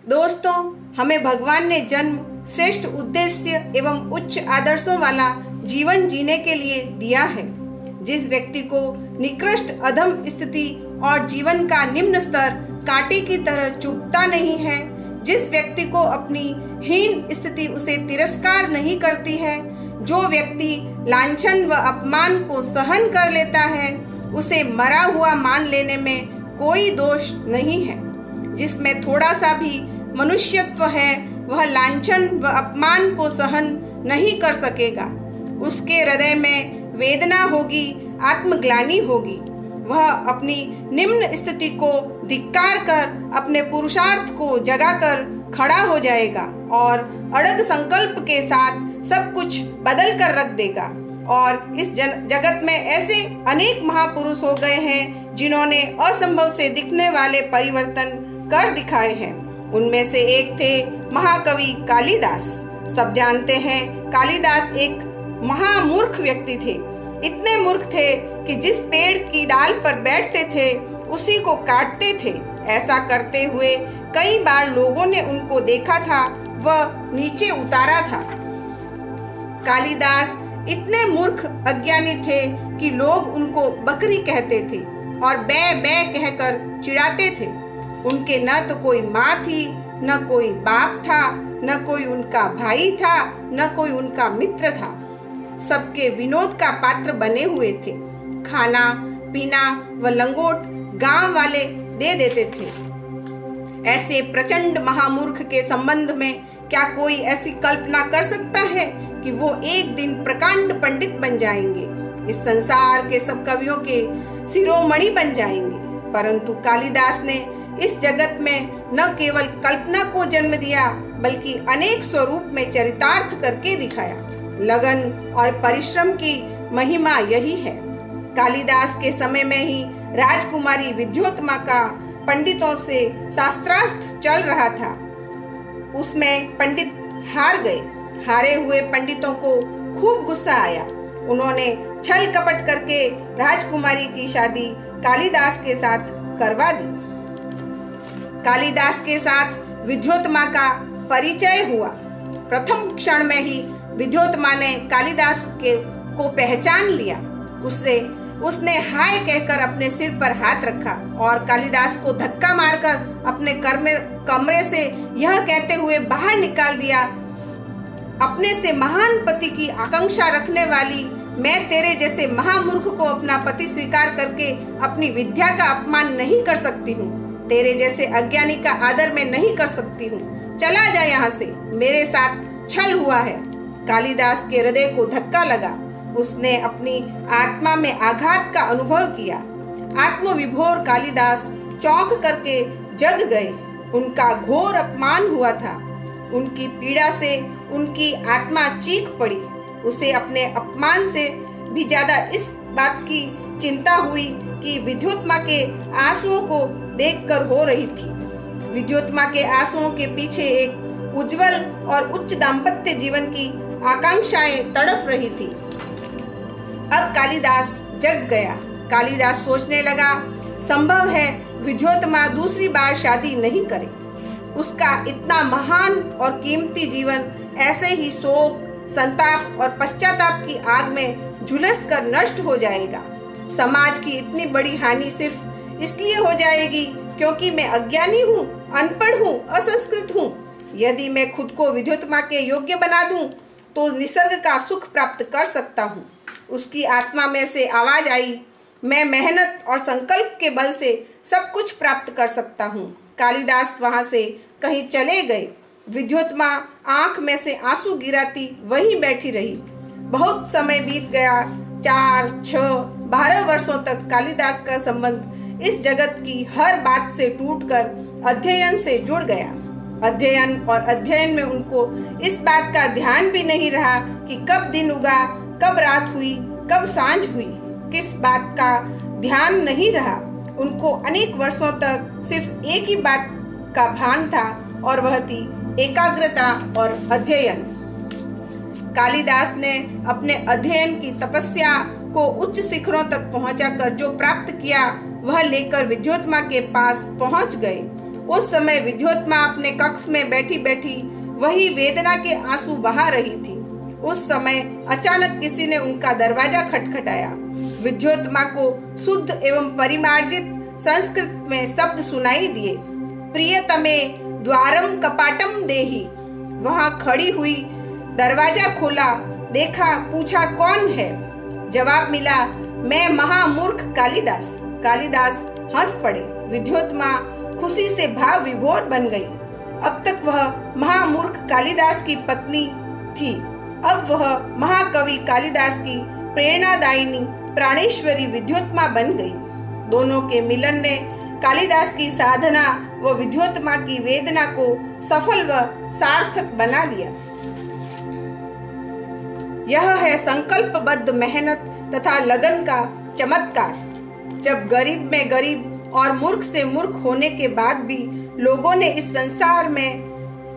दोस्तों, हमें भगवान ने जन्म श्रेष्ठ उद्देश्य एवं उच्च आदर्शों वाला जीवन जीने के लिए दिया है। जिस व्यक्ति को निकृष्ट अधम स्थिति और जीवन का निम्न स्तर कांटे की तरह चुभता नहीं है, जिस व्यक्ति को अपनी हीन स्थिति उसे तिरस्कार नहीं करती है, जो व्यक्ति लांछन व अपमान को सहन कर लेता है, उसे मरा हुआ मान लेने में कोई दोष नहीं है। जिसमें थोड़ा सा भी मनुष्यत्व है, वह लांछन व अपमान को सहन नहीं कर सकेगा। उसके हृदय में वेदना होगी, आत्मग्लानि होगी। वह अपनी निम्न स्थिति को धिक्कार कर अपने पुरुषार्थ को जगाकर खड़ा हो जाएगा और अड़ग संकल्प के साथ सब कुछ बदल कर रख देगा। और इस जगत में ऐसे अनेक महापुरुष हो गए हैं जिन्होंने असंभव से दिखने वाले परिवर्तन कर दिखाए हैं। उनमें से एक थे महाकवि कालिदास। सब जानते हैं कालिदास एक महामूर्ख व्यक्ति थे। इतने मूर्ख थे कि जिस पेड़ की डाल पर बैठते थे उसी को काटते थे। ऐसा करते हुए कई बार लोगों ने उनको देखा था व नीचे उतारा था। कालिदास इतने मूर्ख अज्ञानी थे कि लोग उनको बकरी कहते थे और बै बै कहकर चिढ़ाते थे। उनके न तो कोई माँ थी, न कोई बाप था, न कोई उनका भाई था, न कोई उनका मित्र था। सबके विनोद का पात्र बने हुए थे। खाना पीना व लंगोट गांव वाले दे देते थे। ऐसे प्रचंड महामूर्ख के संबंध में क्या कोई ऐसी कल्पना कर सकता है कि वो एक दिन प्रकांड पंडित बन जाएंगे, इस संसार के सब कवियों के शिरोमणि बन जाएंगे। परंतु कालिदास ने इस जगत में न केवल कल्पना को जन्म दिया बल्कि अनेक स्वरूप में चरितार्थ करके दिखाया। लगन और परिश्रम की महिमा यही है। कालिदास के समय में ही राजकुमारी विद्योत्तमा का पंडितों से शास्त्रार्थ चल रहा था। उसमें पंडित हार गए। हारे हुए पंडितों को खूब गुस्सा आया। उन्होंने छल कपट करके राजकुमारी की शादी कालिदास के साथ करवा दी। कालिदास के साथ विद्योत्तमा का परिचय हुआ। प्रथम क्षण में ही विद्योत्तमा ने कालिदास को पहचान लिया। उसने हाय कहकर अपने सिर पर हाथ रखा और कालिदास को धक्का मारकर अपने कमरे से यह कहते हुए बाहर निकाल दिया, अपने से महान पति की आकांक्षा रखने वाली मैं तेरे जैसे महामूर्ख को अपना पति स्वीकार करके अपनी विद्या का अपमान नहीं कर सकती हूँ। तेरे जैसे अज्ञानी का आदर मैं नहीं कर सकती हूँ। चला जा यहाँ से, मेरे साथ छल हुआ है। कालिदास के हृदय को धक्का लगा। उसने अपनी आत्मा में आघात का अनुभव किया। आत्मविभोर कालिदास चौंक करके जग गए। उनका घोर अपमान हुआ था। उनकी पीड़ा से उनकी आत्मा चीख पड़ी। उसे अपने अपमान से भी ज्यादा इस बात की चिंता हुई कि विद्योत्तमा के आंसुओं को देखकर हो रही थी। विद्योत्तमा के आंसुओं के पीछे एक उज्जवल और उच्च दाम्पत्य जीवन की आकांक्षाएं तड़प रही थी। अब कालिदास जग गया। कालिदास सोचने लगा, संभव है विद्योत्तमा दूसरी बार शादी नहीं करे। उसका इतना महान और कीमती जीवन ऐसे ही शोक, संताप और पश्चाताप की आग में झुलस कर नष्ट हो जाएगा। समाज की इतनी बड़ी हानि सिर्फ इसलिए हो जाएगी क्योंकि मैं अज्ञानी हूँ, अनपढ़ हूँ, असंस्कृत हूँ। यदि मैं खुद को विद्योत्तमा के योग्य बना दूं तो निसर्ग का सुख प्राप्त कर सकता हूँ। उसकी आत्मा में से आवाज आई, मैं मेहनत और संकल्प के बल से सब कुछ प्राप्त कर सकता हूँ। कालिदास वहां से कहीं चले गए। विद्योत्तमा आंख में से आंसू गिराती वहीं बैठी रही। बहुत समय बीत गया। 4, 6, 12 वर्षों तक कालिदास का संबंध इस जगत की हर बात से टूटकर अध्ययन से जुड़ गया। अध्ययन और अध्ययन में उनको इस बात का ध्यान भी नहीं रहा कि कब दिन उगा, कब रात हुई, कब सांझ हुई। किस बात का ध्यान नहीं रहा। उनको अनेक वर्षों तक सिर्फ एक ही बात का भान था और वह थी एकाग्रता और अध्ययन। कालिदास ने अपने अध्ययन की तपस्या को उच्च शिखरों तक पहुंचाकर जो प्राप्त किया वह लेकर विद्योत्तमा के पास पहुंच गए। उस समय विद्योत्मा अपने कक्ष में बैठी बैठी वही वेदना के आंसू बहा रही थी। उस समय अचानक किसी ने उनका दरवाजा खटखटाया। विद्योत्मा को शुद्ध एवं परिमार्जित संस्कृत में शब्द सुनाई दिए, प्रियतमे द्वारम कपाटम देहि। वहां खड़ी हुई, दरवाजा खोला, देखा, पूछा कौन है? जवाब मिला, मैं महामूर्ख कालिदास। कालिदास हंस पड़े। विद्योत्मा खुशी से भाव विभोर बन गई। अब तक वह महामूर्ख कालिदास की पत्नी थी, अब वह महाकवि कालिदास की प्रेरणादायिनी प्राणेश्वरी विद्योत्मा बन गई। दोनों के मिलन ने कालिदास की साधना व विद्योत्मा की वेदना को सफल व सार्थक बना दिया। यह है संकल्पबद्ध मेहनत तथा लगन का चमत्कार। जब गरीब में गरीब और मूर्ख से मूर्ख होने के बाद भी लोगों ने इस संसार में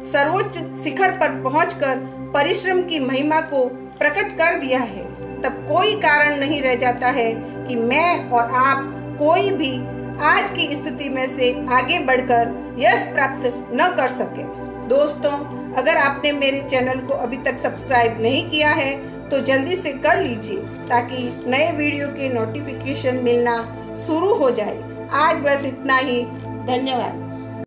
सर्वोच्च शिखर पर पहुंचकर परिश्रम की महिमा को प्रकट कर दिया है, तब कोई कारण नहीं रह जाता है कि मैं और आप कोई भी आज की स्थिति में से आगे बढ़कर यश प्राप्त न कर सके। दोस्तों, अगर आपने मेरे चैनल को अभी तक सब्सक्राइब नहीं किया है तो जल्दी से कर लीजिए, ताकि नए वीडियो के नोटिफिकेशन मिलना शुरू हो जाए। आज बस इतना ही। धन्यवाद।